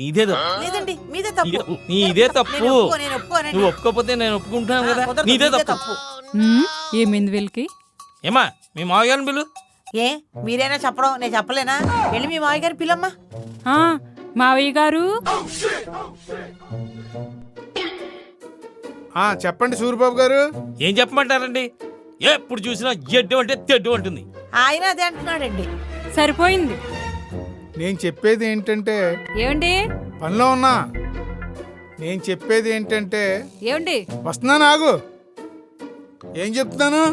ఇదే లేదండి మీదే తప్పు. ఇదే తప్పు. నేను ఒప్పుకోనండి. నువ్వు ఒప్పుకోపోతే నేను ఒప్పుకుంటున్నాను కదా. నీదే తప్పు. ఏమైంది వీళ్ళకి? ఏమా మీ మామగారిని పిలు. ఏ మీరైనా చెప్పడం, నేను చెప్పలేనా? వెళ్ళి మీ మావయ్య గారి పిల్లమ్మా. మావయ్య గారు. చెప్పండి సూరిబాబు గారు. ఏం చెప్పమంటారండి? ఎప్పుడు చూసినా ఎడ్డు అంటే తెడ్డు అంటుంది. ఆయన అదే అంటున్నాడండి. సరిపోయింది. నేను చెప్పేది ఏంటంటే ఏమండి? పనిలో ఉన్నా. నేను చెప్పేది ఏంటంటే ఏమండి? వస్తున్నాను, ఆగు. ఏం చెప్తున్నాను?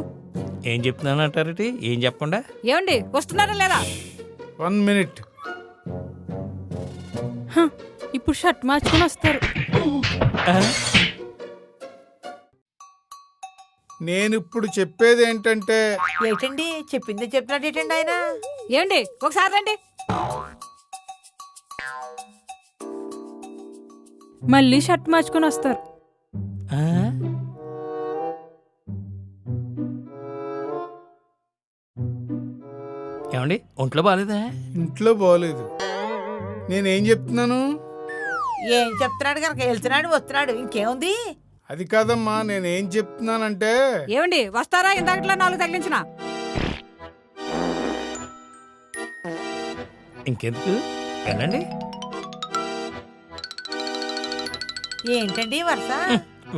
ఏం చెప్తున్నాను అంటారటి? ఏం చెప్పకుండా? ఏమండి వస్తున్నారా లేదా? 1 minute. ఇప్పుడు షర్ట్ మార్చుకొని వస్తారు. నేను ఇప్పుడు చెప్పేది ఏంటంటే ఏంటండి చెప్పింది చెప్పినట్టు ఏంటండి ఆయన? ఏమండి ఒకసారి రండి. మళ్ళీ షర్ట్ మార్చుకొని వస్తారు. ఏమండి ఒంట్లో బాగాలేదా? ఇంట్లో బాగోలేదు. నేనేం చెప్తున్నాను? ఏం చెప్తున్నాడు కనుక వెళ్తున్నాడు వస్తున్నాడు, ఇంకేముంది? అది కాదమ్మా, నేనేం చెప్తున్నానంటే ఏమండి వస్తారా? ఇందాకట్లా 4 తగిలించిన. ఇంకెందుకు వెళ్ళండి. ఏంటండి వరుస?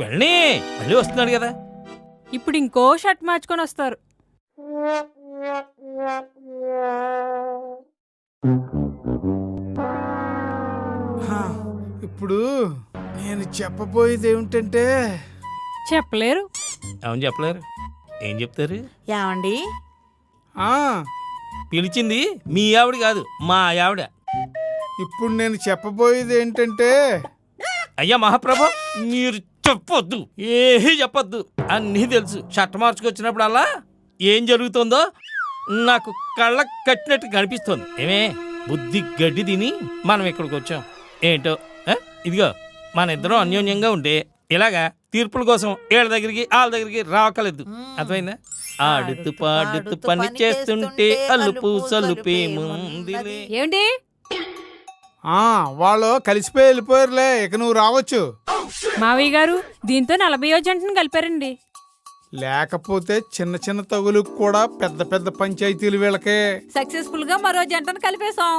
వెళ్ళి మళ్ళీ వస్తున్నాడు కదా. ఇప్పుడు ఇంకో షర్ట్ మార్చుకొని వస్తారు. ఇప్పుడు నేను చెప్పబోయేది ఏమిటంటే చెప్పలేరు. అవును చెప్పలేరు. ఏం చెప్తారు? ఏమండి పిలిచింది మీ ఆవిడ కాదు, మా ఆవిడ. ఇప్పుడు నేను చెప్పబోయేది ఏంటంటే అయ్యా మహాప్రభు, మీరు చెప్పొద్దు, ఏమీ చెప్పొద్దు. అన్నీ తెలుసు. షర్ట్ మార్చుకొచ్చినప్పుడు అలా ఏం జరుగుతుందో నాకు కళ్ళ కట్టినట్టు కనిపిస్తుంది. ఏమే బుద్ధి గడ్డి తిని మనం ఇక్కడికి వచ్చాం. ఏంటో ఇదిగో మన ఇద్దరం అన్యోన్యంగా ఉంటే ఇలాగా తీర్పుల కోసం వీళ్ళ దగ్గరికి వాళ్ళ దగ్గరికి రావక్కలేదు. అర్థమైందా? ఆడుతూ పాడుతూ పని చేస్తుంటే అలుపు సలుపేముందిలే. ఏమండి? వాళ్ళు కలిసిపోయి వెళ్ళిపోయారులే, ఇక నువ్వు రావచ్చు. మావయ్య గారు దీంతో 40వ జంటను కలిపారండి. లేకపోతే చిన్న చిన్న తగులుకు కూడా పెద్ద పెద్ద పంచాయతీలు వీళ్ళకే. సక్సెస్ఫుల్ గా మరో జంటను కలిపేశాం.